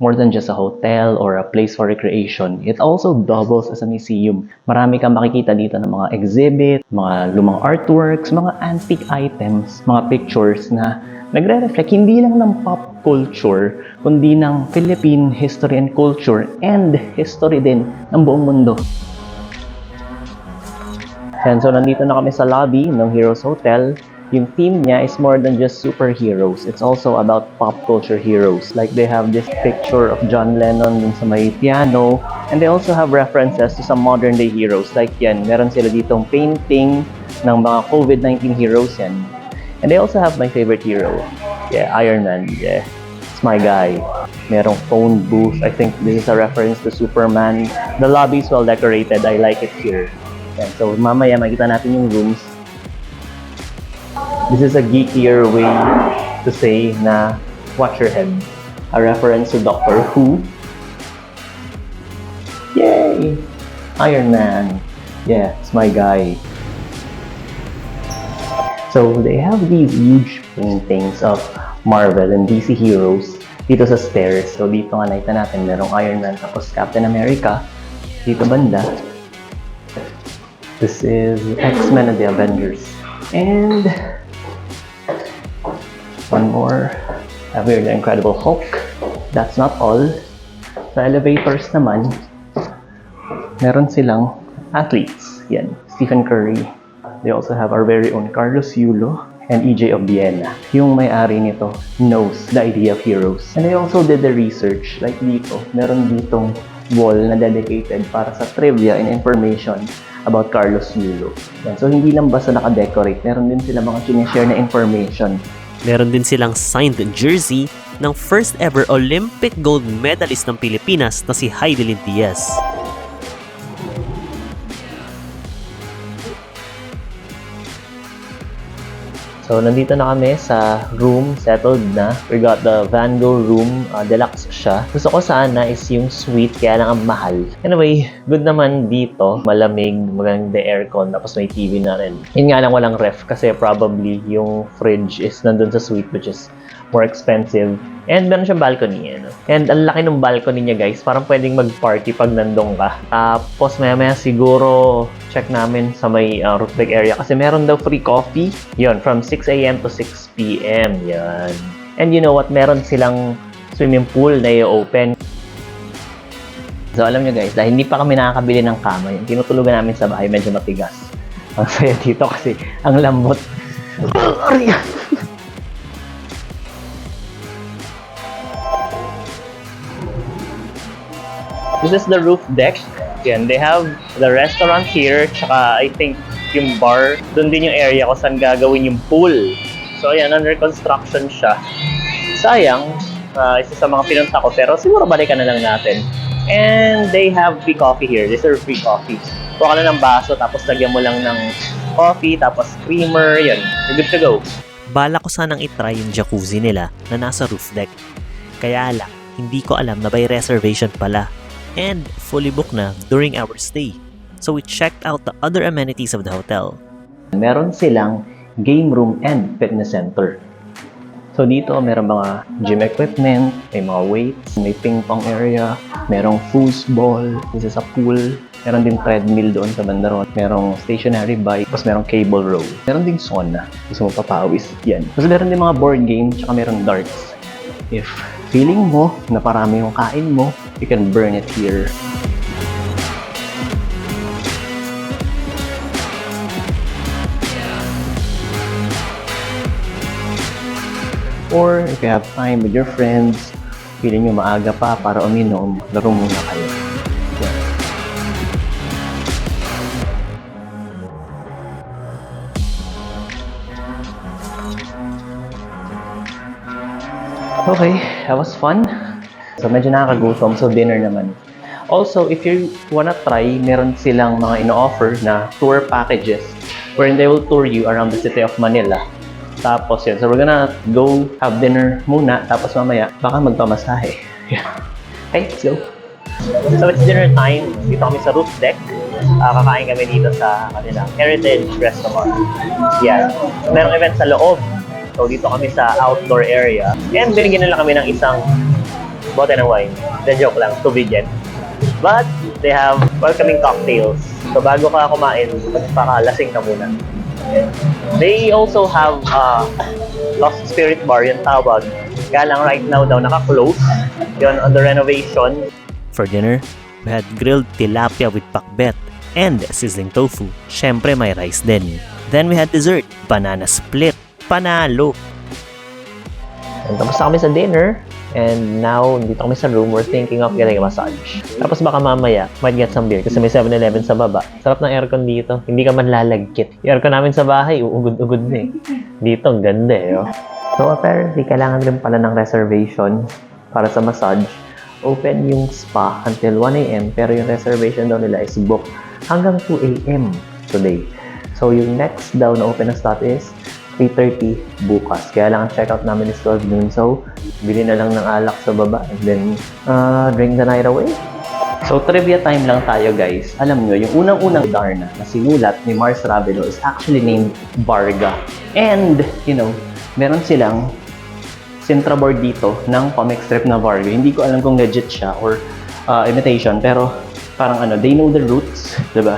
more than just a hotel or a place for recreation. It also doubles as a museum. Marami kang makikita dito ng mga exhibit, mga lumang artworks, mga antique items, mga pictures na nagre-reflect hindi lang ng pop culture, kundi ng Philippine history and culture and history din ng buong mundo. And so nandito na kami sa lobby ng Heroes Hotel. Yung theme niya is more than just superheroes. It's also about pop culture heroes. Like they have this picture of John Lennon dun sa may piano. And they also have references to some modern day heroes. Like yan, meron sila ditong painting ng mga COVID-19 heroes yan. And they also have my favorite hero. Yeah, Iron Man. Yeah, it's my guy. Merong phone booth. I think this is a reference to Superman. The lobby is well decorated. I like it here. Yan. So mamaya makita natin yung rooms. This is a geekier way to say na watch your head. A reference to Doctor Who. Yay! Iron Man. Yeah, it's my guy. So they have these huge paintings of Marvel and DC heroes dito sa stairs. So dito nga nakita natin merong Iron Man tapos Captain America. Dito banda. This is X-Men and the Avengers. And one more. Have here the Incredible Hulk. That's not all. Sa elevators naman, meron silang athletes. Yan, Stephen Curry. They also have our very own Carlos Yulo and EJ of Vienna. Yung may-ari nito knows the idea of heroes. And they also did the research. Like dito, meron ditong wall na dedicated para sa trivia and information about Carlos Yulo. Yan. So hindi lang basta naka-decorate, meron din sila mga sinishare na information. Meron din silang signed jersey ng first ever Olympic gold medalist ng Pilipinas na si Heidelin Diaz. So, nandito na kami sa room, settled na. We got the Van Gogh room, deluxe siya. Gusto ko sana is yung suite, kaya lang ang mahal. Anyway, good naman dito. Malamig, maganda aircon, tapos may TV na rin. Yun nga lang walang ref kasi probably yung fridge is nandun sa suite which is more expensive. And meron siyang balcony. Ano? And ang laki ng balcony niya guys. Parang pwedeng mag-party pag nandun ka. Tapos maya-maya siguro check namin sa may roof deck area. Kasi meron daw free coffee. Yun, from 6 a.m. to 6 p.m. Yan. And you know what? Meron silang swimming pool na i-open. So alam nyo guys, dahil hindi pa kami nakakabili ng kama, yung tinutulugan namin sa bahay medyo matigas. Ang saya dito kasi ang lambot. This is the roof deck. Yan, they have the restaurant here, tsaka I think yung bar. Doon din yung area kung saan gagawin yung pool. So ayan, under construction siya. Sayang, isa sa mga pinunta ko, pero siguro balikan na lang natin. And they have free coffee here. They serve free coffee. Kuha ka na ng baso, tapos lagyan mo lang ng coffee, tapos creamer, yun. You're good to go. Bala ko sanang itry yung jacuzzi nila na nasa roof deck. Kaya lang, hindi ko alam na by reservation pala. And fully booked na during our stay. So we checked out the other amenities of the hotel. Meron silang game room and fitness center. So dito meron mga gym equipment, may mga weights, may ping pong area, merong foosball, this is a pool, meron din treadmill doon sa bandaron, merong stationary bike, tapos merong cable row. Meron din sauna, gusto mo papawis, yan. Tapos meron din mga board game, tsaka merong darts. If feeling mo na parami yung kain mo, you can burn it here. Or if you have time with your friends, feeling nyo maaga pa para uminom, laro muna kayo. Yeah. Okay, that was fun. So medyo nakakagutom, so dinner naman. Also, if you wanna try, meron silang mga ino-offer na tour packages wherein they will tour you around the city of Manila. Tapos yun, so we're gonna go have dinner muna, tapos mamaya, baka magpamasahe. Yeah. Okay, let's go. So it's dinner time. Dito kami sa roof deck. Kakain kami dito sa kanilang Heritage Restaurant. Yan. So, merong event sa loob. So dito kami sa outdoor area. And binigyan nila kami ng isang bote ng wine. The joke lang, tubig yan. But, they have welcoming cocktails. So, bago ka kumain, magpakalasing ka muna. They also have Lost Spirit Bar, yung tawag. Kaya lang right now daw, naka-close. Yun, on the renovation. For dinner, we had grilled tilapia with pakbet and sizzling tofu. Syempre may rice din. Then we had dessert, banana split. Panalo! And tapos na kami sa dinner. And now, dito kami sa room, we're thinking of getting a massage. Tapos baka mamaya, might get some beer kasi may 7-Eleven sa baba. Sarap ng aircon dito. Hindi ka man lalagkit. Yung aircon namin sa bahay, uugod-ugod na eh. Dito, ang ganda eh. Oh. So apparently, kailangan rin pala ng reservation para sa massage. Open yung spa until 1 a.m. pero yung reservation daw nila is booked hanggang 2 a.m. today. So yung next daw na open na slot is 3:30 bukas. Kaya lang ang checkout namin is 12 noon. So, bili na lang ng alak sa baba and then drink the night away. So, trivia time lang tayo guys. Alam nyo, yung unang-unang Darna na sinulat ni Mars Ravelo is actually named Varga. And, you know, meron silang Sintra board dito ng comic strip na Varga. Hindi ko alam kung legit siya or imitation. Pero, parang they know the roots, diba?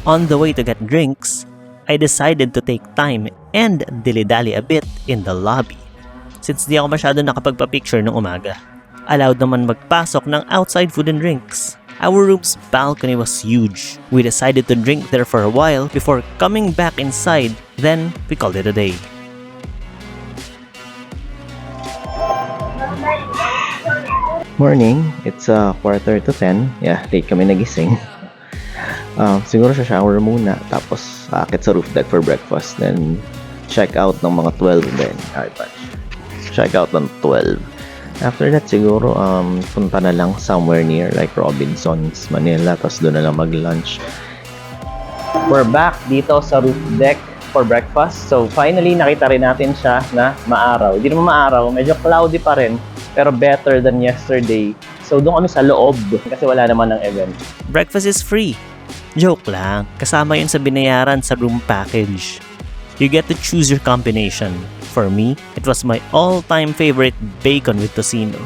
On the way to get drinks, I decided to take time and dilly-dally a bit in the lobby. Since di ako masyado nakapagpa-picture nung umaga, allowed naman magpasok ng outside food and drinks. Our room's balcony was huge. We decided to drink there for a while before coming back inside, then we called it a day. Morning, it's 9:45. Yeah, late kami nagising. Siguro sa shower muna, tapos akit sa roof deck for breakfast, then check out ng mga 12 then. Check out ng 12. After that, siguro punta na lang somewhere near like Robinson's, Manila, tapos doon na lang mag-lunch. We're back dito sa roof deck for breakfast. So finally, nakita rin natin siya na maaraw. Hindi naman maaraw, medyo cloudy pa rin, pero better than yesterday. So doon kami sa loob kasi wala naman ng event. Breakfast is free. Joke lang, kasama yun sa binayaran sa room package. You get to choose your combination. For me, it was my all-time favorite bacon with tocino.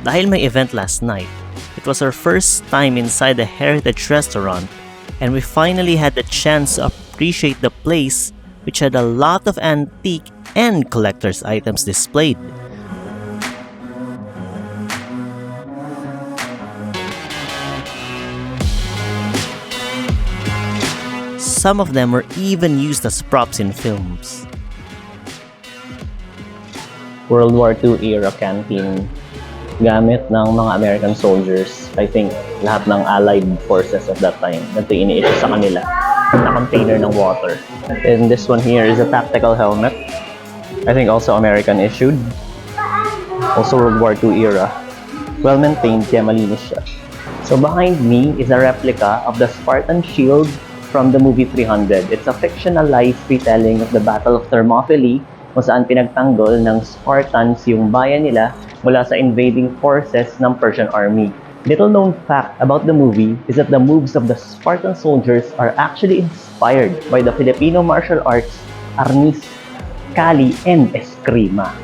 Dahil may event last night, it was our first time inside the Heritage Restaurant, and we finally had the chance to appreciate the place, which had a lot of antique and collector's items displayed. Some of them were even used as props in films. World War II era canteen gamit ng mga American soldiers. I think lahat ng Allied forces at that time na ini-issue sa kanila na container ng water. And this one here is a tactical helmet. I think also American issued. Also World War II era. Well maintained, kaya malinis siya. So behind me is a replica of the Spartan shield from the movie 300. It's a fictionalized retelling of the Battle of Thermopylae kung saan pinagtanggol ng Spartans yung bayan nila mula sa invading forces ng Persian army. Little known fact about the movie is that the moves of the Spartan soldiers are actually inspired by the Filipino martial arts Arnis, Kali, and Eskrima.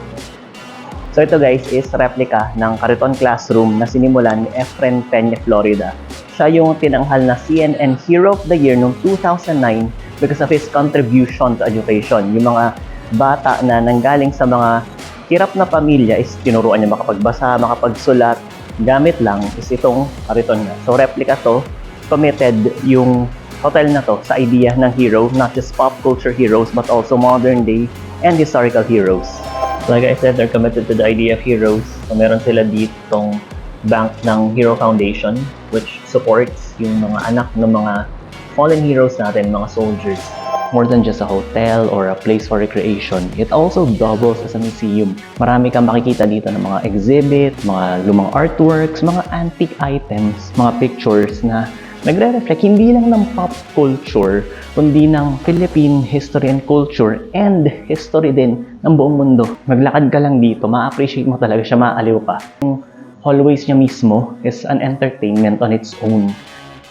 So ito guys is replica ng Cariton Classroom na sinimulan ni Efren Peña Florida. Siya yung tinanghal na CNN Hero of the Year noong 2009 because of his contribution to education. Yung mga bata na nanggaling sa mga hirap na pamilya is tinuruan niya makapagbasa, makapagsulat. Gamit lang is itong Cariton niya. So replica to, committed yung hotel na to sa idea ng hero, not just pop culture heroes but also modern day and historical heroes. Like I said, they're committed to the idea of heroes. So meron sila ditong bank ng Hero Foundation which supports yung mga anak ng mga fallen heroes natin, mga soldiers. More than just a hotel or a place for recreation, it also doubles as a museum. Marami kang makikita dito ng mga exhibit, mga lumang artworks, mga antique items, mga pictures na nagre-reflect hindi lang ng pop culture, kundi ng Philippine history and culture and history din ng buong mundo. Maglakad ka lang dito, ma-appreciate mo talaga siya, maaliw ka. Yung hallways niya mismo is an entertainment on its own.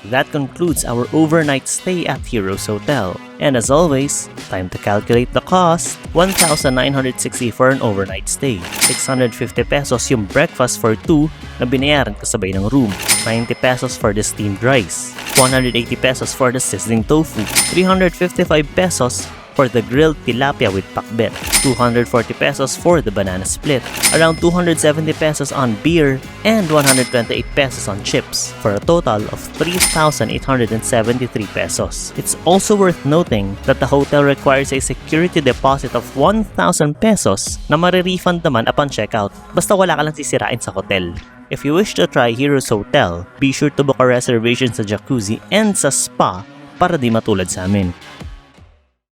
That concludes our overnight stay at Heroes Hotel. And as always, time to calculate the cost. 1,960 for an overnight stay. 650 pesos yung breakfast for 2 na binayaran kasabay ng room. 90 pesos for the steamed rice. 180 pesos for the sizzling tofu. 355 pesos for the grilled tilapia with pakbet, 240 pesos for the banana split, around 270 pesos on beer, and 128 pesos on chips, for a total of 3,873 pesos. It's also worth noting that the hotel requires a security deposit of 1,000 pesos na marirefund naman upon checkout, basta wala ka lang sisirain sa hotel. If you wish to try Heroes Hotel, be sure to book a reservation sa jacuzzi and sa spa para di matulad sa amin.